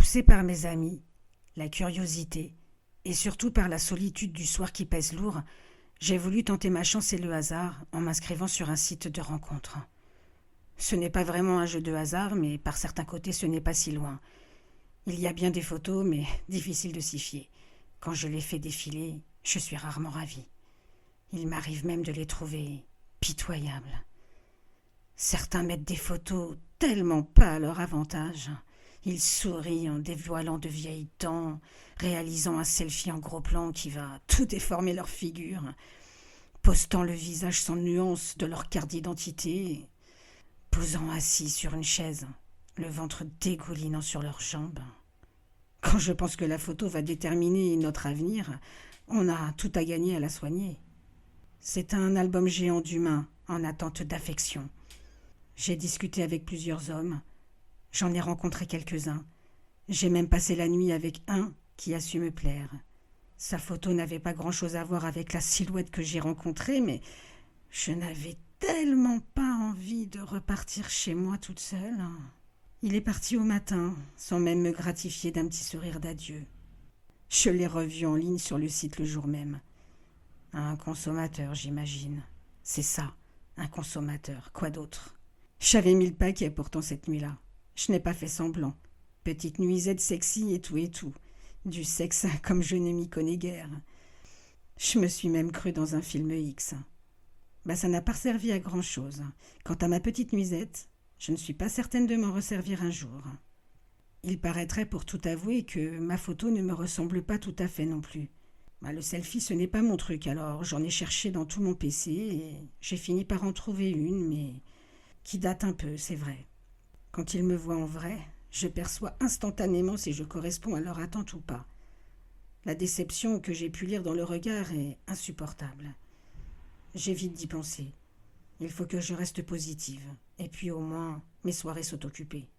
Poussé par mes amis, la curiosité et surtout par la solitude du soir qui pèse lourd, j'ai voulu tenter ma chance et le hasard en m'inscrivant sur un site de rencontre. Ce n'est pas vraiment un jeu de hasard, mais par certains côtés ce n'est pas si loin. Il y a bien des photos, mais difficile de s'y fier. Quand je les fais défiler, je suis rarement ravie. Il m'arrive même de les trouver pitoyables. Certains mettent des photos tellement pas à leur avantage. Ils sourient en dévoilant de vieilles dents, réalisant un selfie en gros plan qui va tout déformer leur figure, postant le visage sans nuance de leur carte d'identité, posant assis sur une chaise, le ventre dégoulinant sur leurs jambes. Quand je pense que la photo va déterminer notre avenir, on a tout à gagner à la soigner. C'est un album géant d'humains en attente d'affection. J'ai discuté avec plusieurs hommes. J'en ai rencontré quelques-uns. J'ai même passé la nuit avec un qui a su me plaire. Sa photo n'avait pas grand-chose à voir avec la silhouette que j'ai rencontrée, mais je n'avais tellement pas envie de repartir chez moi toute seule. Il est parti au matin, sans même me gratifier d'un petit sourire d'adieu. Je l'ai revu en ligne sur le site le jour même. Un consommateur, j'imagine. C'est ça, un consommateur. Quoi d'autre? J'avais mis le paquet pourtant cette nuit-là. Je n'ai pas fait semblant. Petite nuisette sexy et tout et tout. Du sexe comme je ne m'y connais guère. Je me suis même crue dans un film X. Ça n'a pas servi à grand-chose. Quant à ma petite nuisette, je ne suis pas certaine de m'en resservir un jour. Il paraîtrait pour tout avouer que ma photo ne me ressemble pas tout à fait non plus. Le selfie, ce n'est pas mon truc, alors j'en ai cherché dans tout mon PC et j'ai fini par en trouver une, mais qui date un peu, c'est vrai. Quand ils me voient en vrai, je perçois instantanément si je corresponds à leur attente ou pas. La déception que j'ai pu lire dans le regard est insupportable. J'évite d'y penser. Il faut que je reste positive, et puis au moins mes soirées sont occupées.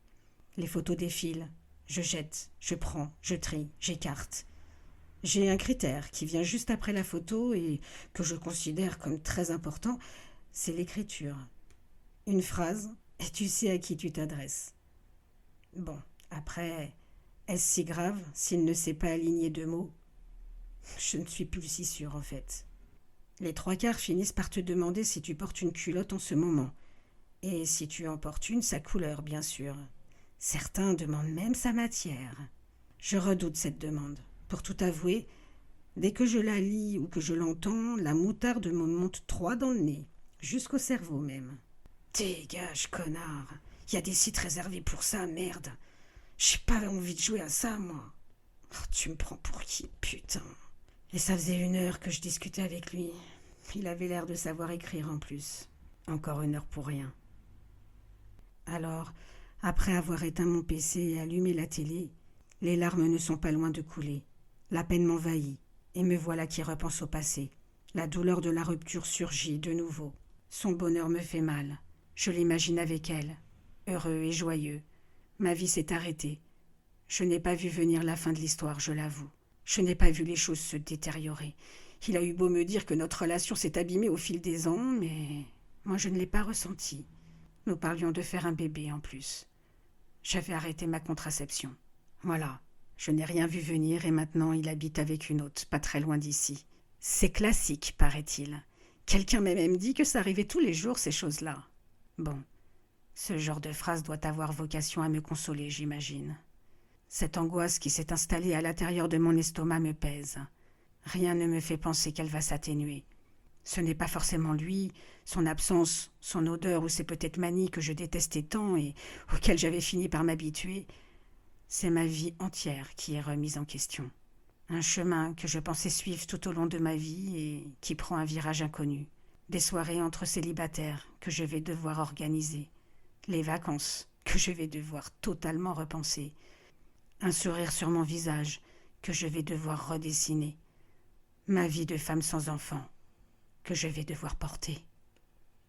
Les photos défilent, je jette, je prends, je trie, j'écarte. J'ai un critère qui vient juste après la photo et que je considère comme très important, c'est l'écriture. Une phrase, et tu sais à qui tu t'adresses. Bon, après, est-ce si grave s'il ne sait pas aligner deux mots? Je ne suis plus si sûre en fait. Les trois quarts finissent par te demander si tu portes une culotte en ce moment. Et si tu en portes une, sa couleur, bien sûr. Certains demandent même sa matière. Je redoute cette demande. Pour tout avouer, dès que je la lis ou que je l'entends, la moutarde me monte droit dans le nez, jusqu'au cerveau même. Dégage, connard. Il y a des sites réservés pour ça, merde. J'ai pas envie de jouer à ça, moi. Oh, tu me prends pour qui, putain. Et ça faisait 1 heure que je discutais avec lui. Il avait l'air de savoir écrire en plus. Encore 1 heure pour rien. Alors, après avoir éteint mon PC et allumé la télé, les larmes ne sont pas loin de couler. La peine m'envahit, et me voilà qui repense au passé. La douleur de la rupture surgit de nouveau. Son bonheur me fait mal. Je l'imagine avec elle, heureux et joyeux. Ma vie s'est arrêtée. Je n'ai pas vu venir la fin de l'histoire, je l'avoue. Je n'ai pas vu les choses se détériorer. Il a eu beau me dire que notre relation s'est abîmée au fil des ans, mais moi je ne l'ai pas ressenti. Nous parlions de faire un bébé en plus. J'avais arrêté ma contraception. Voilà, je n'ai rien vu venir et maintenant il habite avec une autre, pas très loin d'ici. C'est classique, paraît-il. Quelqu'un m'a même dit que ça arrivait tous les jours, ces choses-là. Bon, ce genre de phrase doit avoir vocation à me consoler, j'imagine. Cette angoisse qui s'est installée à l'intérieur de mon estomac me pèse. Rien ne me fait penser qu'elle va s'atténuer. Ce n'est pas forcément lui, son absence, son odeur ou ses peut-être manies que je détestais tant et auxquelles j'avais fini par m'habituer. C'est ma vie entière qui est remise en question. Un chemin que je pensais suivre tout au long de ma vie et qui prend un virage inconnu. Des soirées entre célibataires que je vais devoir organiser. Les vacances que je vais devoir totalement repenser. Un sourire sur mon visage que je vais devoir redessiner. Ma vie de femme sans enfant que je vais devoir porter.